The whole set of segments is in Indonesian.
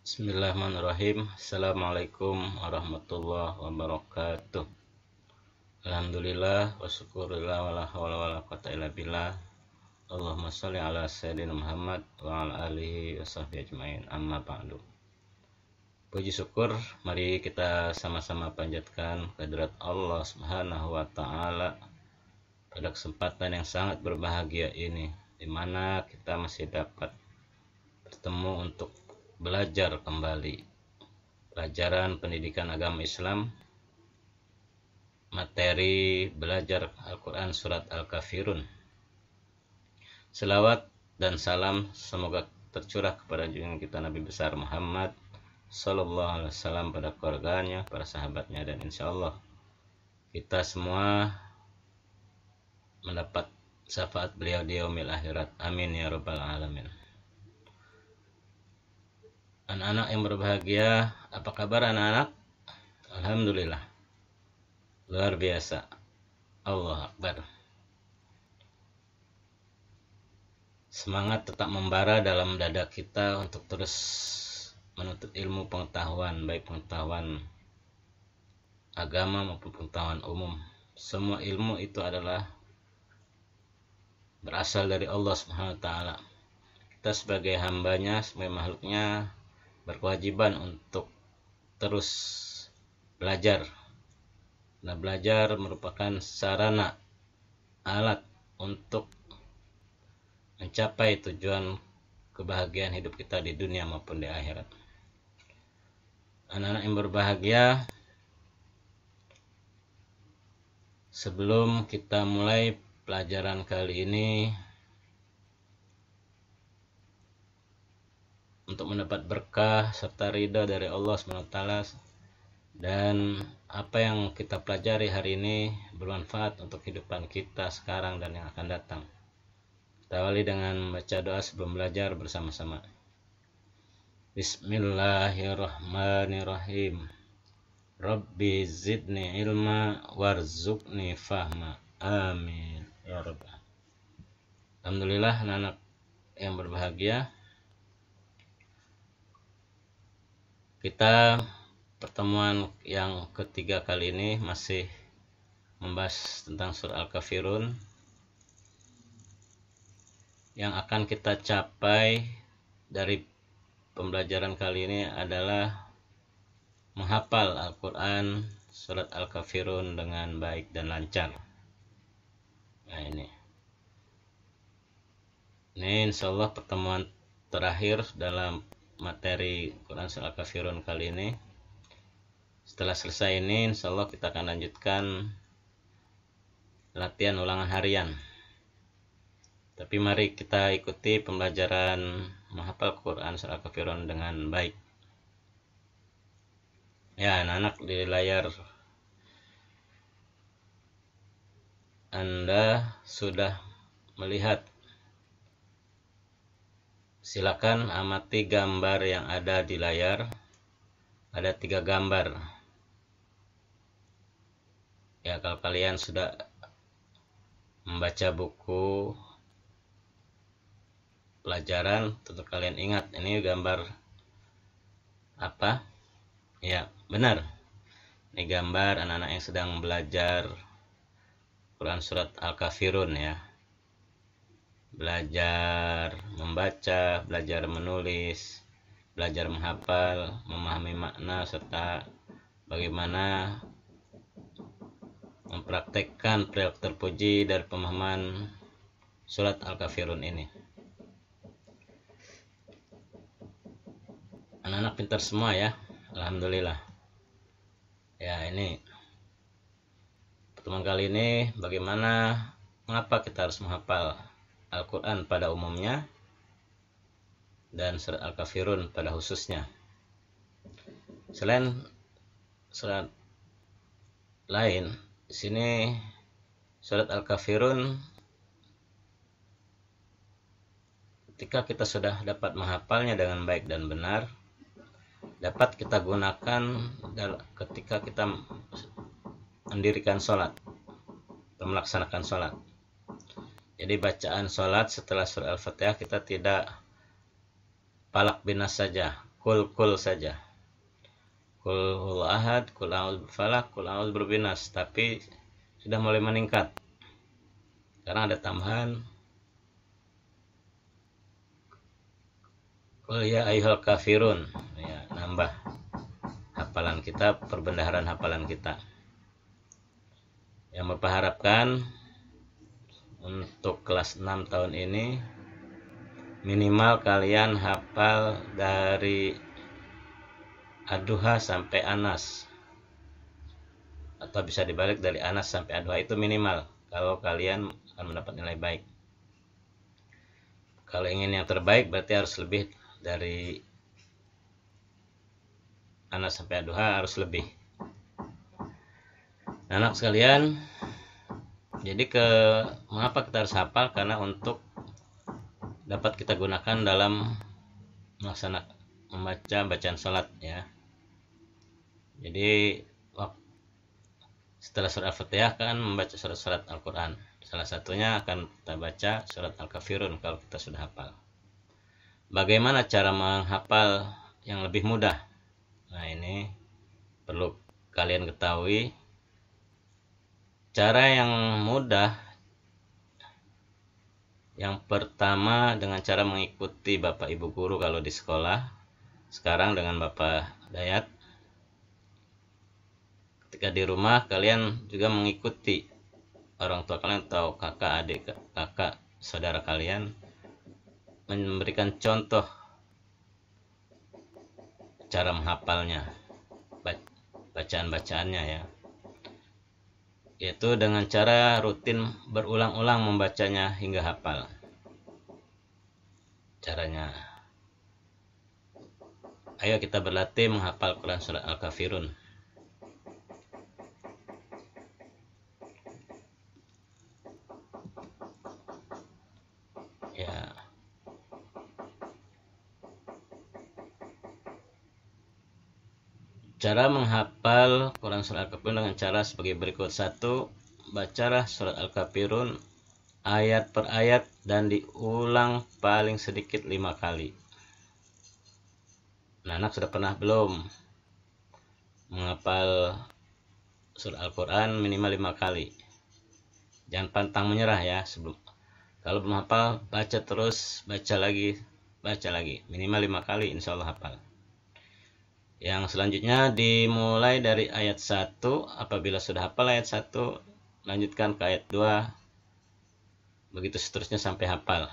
Bismillahirrahmanirrahim. Assalamualaikum warahmatullahi wabarakatuh. Alhamdulillah wa syukurillah wa la hawla wa la quwwata illa billah. Allahumma sholli ala sayyidina Muhammad wa ala alihi wa sahbihi ajmain. Amma ba'du. Puji syukur, mari kita sama-sama panjatkan kehadirat Allah Subhanahu wa taala pada kesempatan yang sangat berbahagia ini, di mana kita masih dapat bertemu untuk belajar kembali pelajaran pendidikan agama Islam, materi belajar Al-Quran Surat Al-Kafirun. Selawat dan salam semoga tercurah kepada junjungan kita Nabi besar Muhammad Sallallahu Alaihi Wasallam, pada keluarganya, para sahabatnya, dan insya Allah kita semua mendapat syafaat beliau di yaumil akhirat. Amin ya rabbal alamin. Anak-anak yang berbahagia, apa kabar anak-anak? Alhamdulillah, luar biasa. Allah Akbar. Semangat tetap membara dalam dada kita untuk terus menuntut ilmu pengetahuan, baik pengetahuan agama maupun pengetahuan umum. Semua ilmu itu adalah berasal dari Allah Subhanahu wa taala. Kita sebagai hambanya, sebagai makhluknya, berkewajiban untuk terus belajar. Nah, belajar merupakan sarana, alat untuk mencapai tujuan kebahagiaan hidup kita di dunia maupun di akhirat. Anak-anak yang berbahagia, sebelum kita mulai pelajaran kali ini, untuk mendapat berkah serta ridha dari Allah SWT, dan apa yang kita pelajari hari ini bermanfaat untuk kehidupan kita sekarang dan yang akan datang. Kita awali dengan membaca doa sebelum belajar bersama-sama. Bismillahirrahmanirrahim. Rabbi zidni ilma warzuqni fahma. Amin ya rabbal. Alhamdulillah anak-anak yang berbahagia, kita pertemuan yang ketiga kali ini masih membahas tentang surah Al-Kafirun. Yang akan kita capai dari pembelajaran kali ini adalah menghafal Al-Quran surat Al-Kafirun dengan baik dan lancar. Nah, ini insya Allah pertemuan terakhir dalam materi Quran Surat Al-Kafirun kali ini. Setelah selesai ini, insya Allah kita akan lanjutkan latihan ulangan harian. Tapi mari kita ikuti pembelajaran menghafal Quran Surat Al-Kafirun dengan baik. Ya, anak-anak, di layar Anda sudah melihat. Silakan amati gambar yang ada di layar. Ada 3 gambar. Ya, kalau kalian sudah membaca buku pelajaran, tentu kalian ingat ini gambar apa? Ya, benar. Ini gambar anak-anak yang sedang belajar Quran Surat Al-Kafirun, ya. Belajar membaca, belajar menulis, belajar menghafal, memahami makna, serta bagaimana mempraktekkan perilaku terpuji dari pemahaman surat Al-Kafirun ini. Anak-anak pintar semua ya, alhamdulillah. Ya, ini pertemuan kali ini bagaimana, mengapa kita harus menghafal Al-Quran pada umumnya dan surat Al-Kafirun pada khususnya. Selain surat lain, di sini surat Al-Kafirun, ketika kita sudah dapat menghafalnya dengan baik dan benar, dapat kita gunakan ketika kita mendirikan sholat atau melaksanakan sholat. Jadi bacaan sholat setelah surah Al-Fatihah kita tidak palak binas saja, kul saja. Kul huwallahu ahad, kul a'udzu bifalaq, kul a'udzu birabbin nas, tapi sudah mulai meningkat. Sekarang ada tambahan kul ya ayyuhal kafirun. Ya, nambah hafalan kita, perbendaharaan hafalan kita. Yang Bapak harapkan untuk kelas 6 tahun ini minimal kalian hafal dari Ad-Duha sampai Anas, atau bisa dibalik dari Anas sampai Ad-Duha, itu minimal kalau kalian akan mendapat nilai baik. Kalau ingin yang terbaik berarti harus lebih dari Anas sampai Ad-Duha, harus lebih. Anak sekalian, jadi mengapa kita harus hafal? Karena untuk dapat kita gunakan dalam melaksanakan membaca bacaan sholat ya. Jadi setelah surat Al-Fatihah kan membaca surat-surat Al-Quran. Salah satunya akan kita baca surat Al-Kafirun kalau kita sudah hafal. Bagaimana cara menghafal yang lebih mudah? Nah, ini perlu kalian ketahui. Cara yang mudah, yang pertama dengan cara mengikuti Bapak Ibu guru kalau di sekolah. Sekarang dengan Bapak Dayat, ketika di rumah kalian juga mengikuti orang tua kalian atau kakak, adik, kakak, saudara kalian memberikan contoh cara menghafalnya, bacaan-bacaannya ya, yaitu dengan cara rutin berulang-ulang membacanya hingga hafal. Caranya, ayo kita berlatih menghafal Quran surat Al-Kafirun. Ya. Cara menghafal Quran surat Al-Kafirun dengan cara sebagai berikut. 1. Bacalah surat Al-Kafirun ayat per ayat dan diulang paling sedikit 5 kali. Nah, anak sudah pernah belum menghafal surat Al-Quran minimal 5 kali? Jangan pantang menyerah ya. Kalau belum hafal, baca terus, baca lagi, minimal 5 kali, insya Allah hafal. Yang selanjutnya dimulai dari ayat 1. Apabila sudah hafal ayat 1, lanjutkan ke ayat 2, begitu seterusnya sampai hafal.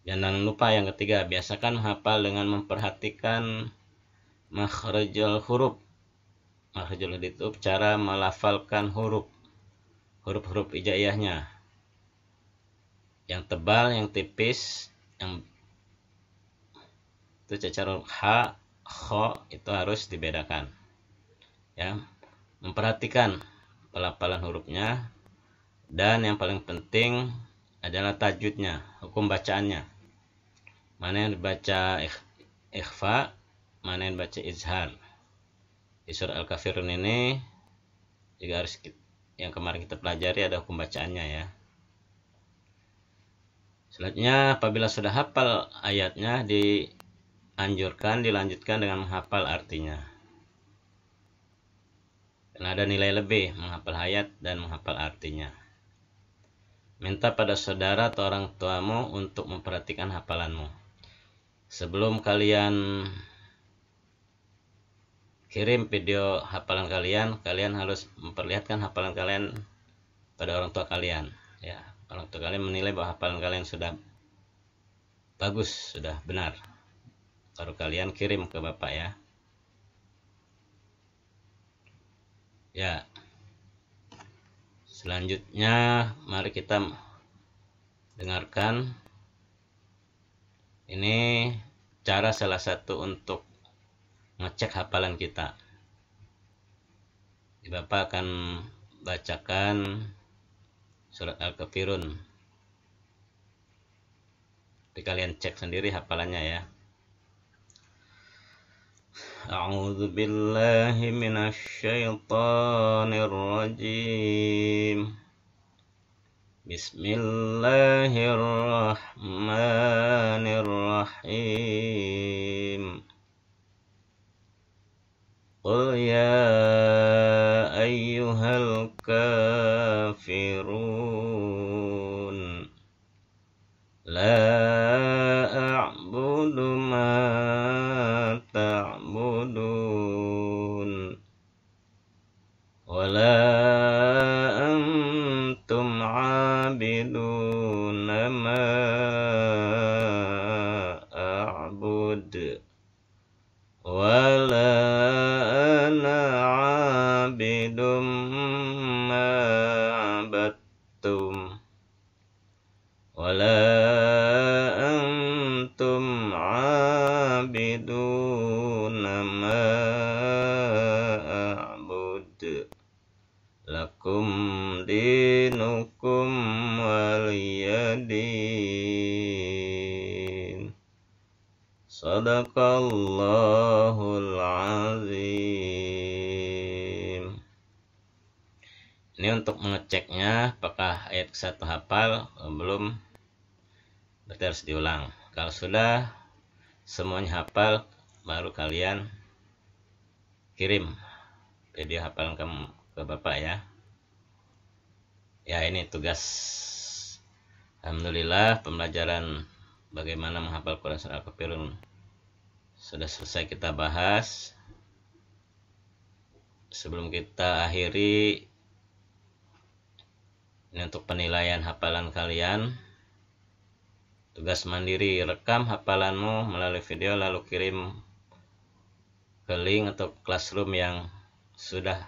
Jangan lupa yang ketiga, biasakan menghafal dengan memperhatikan makhrajul huruf. Makhrajul huruf itu cara melafalkan huruf-huruf hijaiyahnya. Yang tebal, yang tipis, yang itu cacar huruf ha, kho, itu harus dibedakan. Ya, memperhatikan pelafalan hurufnya, dan yang paling penting adalah tajwidnya, hukum bacaannya. Mana yang dibaca ikhfa, mana yang dibaca izhar. Di surah Al-Kafirun ini juga harus yang kemarin kita pelajari ada hukum bacaannya ya. Selanjutnya, apabila sudah hafal ayatnya, dianjurkan dilanjutkan dengan menghafal artinya. Karena ada nilai lebih menghafal ayat dan menghafal artinya. Minta pada saudara atau orang tuamu untuk memperhatikan hafalanmu. Sebelum kalian kirim video hafalan kalian, kalian harus memperlihatkan hafalan kalian pada orang tua kalian. Ya, orang tua kalian menilai bahwa hafalan kalian sudah bagus, sudah benar, baru kalian kirim ke Bapak ya. Ya, selanjutnya mari kita dengarkan. Ini cara salah satu untuk ngecek hafalan kita. Bapak akan bacakan surat Al-Kafirun. Tapi kalian cek sendiri hafalannya ya. A'udzu billahi minasy syaithanir rajim. Bismillahirrahmanirrahim. Qul ya ayyuhal kafirun la a'budu ma ta'budun wa la antum 'abiduna ma a'bud wa la ana 'abidum ma 'abadtum wa la antum 'abiduna ma a'bud lakum dinukum waliyadin. Sadaqallahul azim. Ini untuk mengeceknya apakah ayat ke-1 hafal belum, berarti harus diulang. Kalau sudah semuanya hafal, baru kalian kirim video hafalan kamu ke Bapak ya. Ya, ini tugas. Alhamdulillah pembelajaran bagaimana menghafal Quran Surah Al-Kafirun sudah selesai kita bahas. Sebelum kita akhiri, ini untuk penilaian hafalan kalian. Tugas mandiri, rekam hafalanmu melalui video lalu kirim ke link atau classroom yang sudah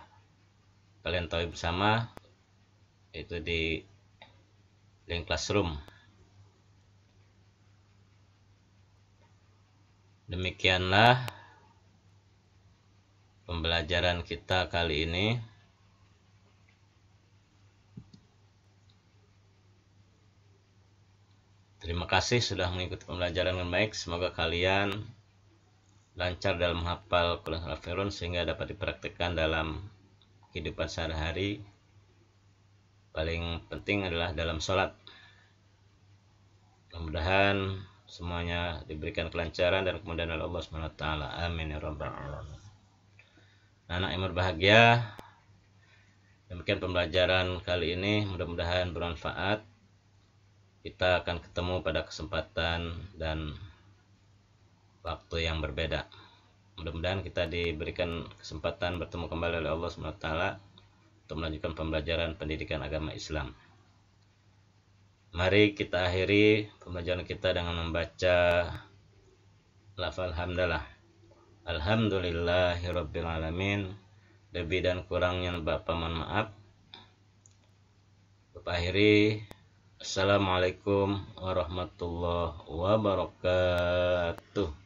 kalian tahu bersama, itu di link classroom. Demikianlah pembelajaran kita kali ini. Terima kasih sudah mengikuti pembelajaran dengan baik. Semoga kalian lancar dalam menghafal Quran Al-Kafirun sehingga dapat dipraktikkan dalam kehidupan sehari-hari. Paling penting adalah dalam sholat. Mudah-mudahan semuanya diberikan kelancaran dan kemudahan oleh Allah SWT. Amin ya rabbal alamin. Anak yang berbahagia, demikian pembelajaran kali ini, mudah-mudahan bermanfaat. Kita akan ketemu pada kesempatan dan waktu yang berbeda. Mudah-mudahan kita diberikan kesempatan bertemu kembali oleh Allah SWT untuk melanjutkan pembelajaran pendidikan agama Islam. Mari kita akhiri pembelajaran kita dengan membaca lafal hamdalah. Alhamdulillahirabbil alamin. Lebih dan kurangnya Bapak mohon maaf. Bapak akhiri. Assalamualaikum warahmatullahi wabarakatuh.